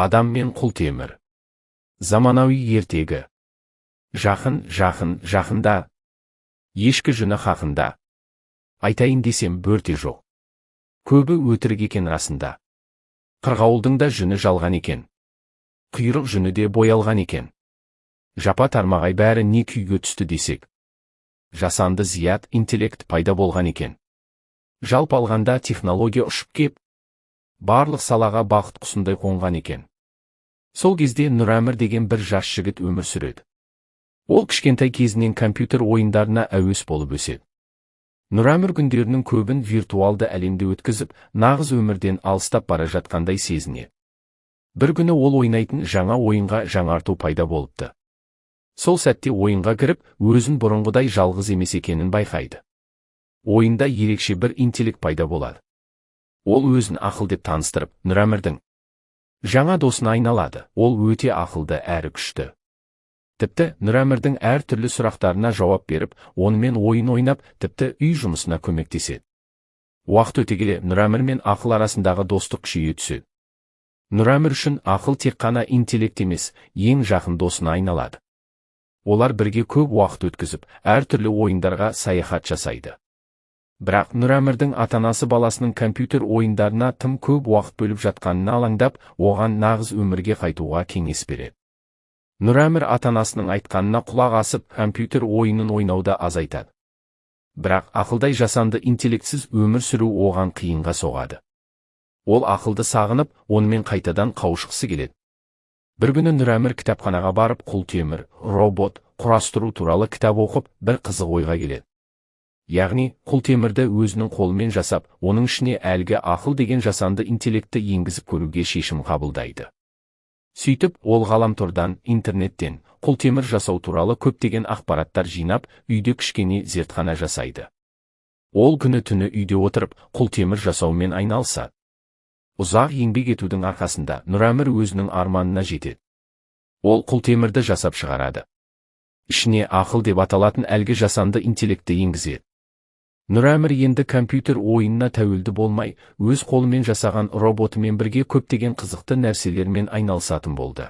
Адам мен құлтемір. Заманауи ертегі. Жақында. Ешкі жүні хақында. Айтайын десем бөрте жоқ. Көбі өтірік екен расында. Қырғауылдың да жүні жалған екен. Құйрық жүні де боялған екен. Жапа тармағай бәрі не күйге түсті десек. Жасанды зият интеллект пайда болған екен. Жалпы алғанда технология ұшып кеп, барлық салаға бақыт құсындай қонған екен. Сол кезде Нұрәмір деген бір жас жігіт өмір сүреді. Ол кішкентай кезінен компьютер ойындарына әуес болып өседі. Нұрәмір күндерінің көбін виртуалды әлемде өткізіп, нағыз өмірден алыстап бара жатқандай сезінеді. Бір күні ол ойнайтын жаңа ойынға жаңарту пайда болыпты. Сол сәтте ойынға кіріп, өзін бұрынғыдай жалғыз емес екенін байқайды. Ойында ерекше бір интеллект пайда болады. Ол өзін ақыл деп таныстырып, Нұрәмірдің жаңа досына айналады. Ол өте ақылды әрі күшті. Тіпті Нұрәмірдің әр түрлі сұрақтарына жауап беріп, онымен ойын ойнап, тіпті үй жұмысына көмектеседі. Уақыт өте келе Нұрәмір мен ақыл арасындағы достық күшейе түседі. Нұрәмір үшін ақыл тек қана интеллект емес, ең жақын досына айналады. Олар бірге көп уақыт өткізіп, әр түрлі ойындарға саяхат жасайды. Бірақ Нұрәмірдің ата-анасы баласының компьютер ойындарына тым көп уақыт бөліп жатқанына алаңдап, оған нағыз өмірге қайтуға кеңес береді. Нұрәмір ата-анасының айтқанына құлақ асып, компьютер ойынын ойнауды азайтады. Бірақ ақылдай жасанды интеллектсіз өмір сүру оған қиынға соғады. Ол ақылды сағынып, онымен қайтадан қауышқысы келеді. Бір күні Нұрәмір кітапханаға барып, құлтемір, робот құрастыру туралы кітап оқып, бір қызық ойға келеді. Яғни, құлтемірді өзінің қолымен жасап, оның ішіне әлгі ақыл деген жасанды интеллектті енгізіп көруге шешім қабылдайды. Сөйтіп, ол ғаламтордан, интернеттен, құлтемір жасау туралы көптеген ақпараттар жинап, үйде кішкене зертхана жасайды. Ол күні-түні үйде отырып, құлтемір жасаумен айналысады. Ұзақ еңбек етудің арқасында Нұрәмір өзінің арманына жетеді. Ол құлтемірді жасап шығарады. Ішіне ақыл деп аталатын әлгі жасанды интеллектті енгізеді. Нұрәмір енді компьютер ойынына тәуелді болмай, өз қолымен жасаған роботымен бірге көптеген қызықты нәрселермен айналысатын болды.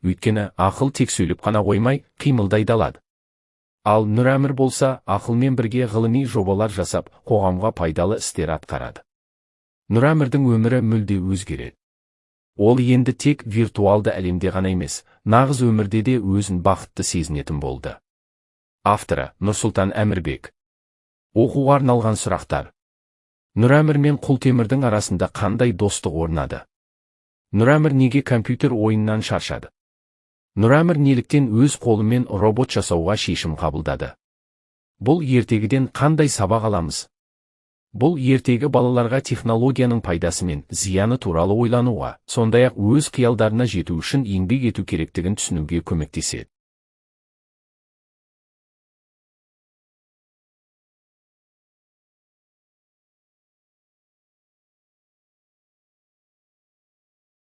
Өйткені ақыл тек сөйлеп қана қоймай, қимылдай алады. Ал Нұрәмір болса, ақылмен бірге ғылыми жобалар жасап, қоғамға пайдалы істер атқарады. Нұрәмірдің өмірі мүлде өзгереді. Ол енді тек виртуалды әлемде ғана емес, нағыз өмірде де өзін бақытты сезінетін болды. Авторы Нұрсұлтан Әмірбек. Оқуға арналған сұрақтар. Нұрәмір мен құлтемірдің арасында қандай достық орнады? Нұрәмір неге компьютер ойыннан шаршады? Нұрәмір неліктен өз қолымен робот жасауға шешім қабылдады? Бұл ертегіден қандай сабақ аламыз? Бұл ертегі балаларға технологияның пайдасы мен зияны туралы ойлануға, сондай-ақ өз қиялдарына жету үшін еңбек ету керектігін түсінуге көмектеседі.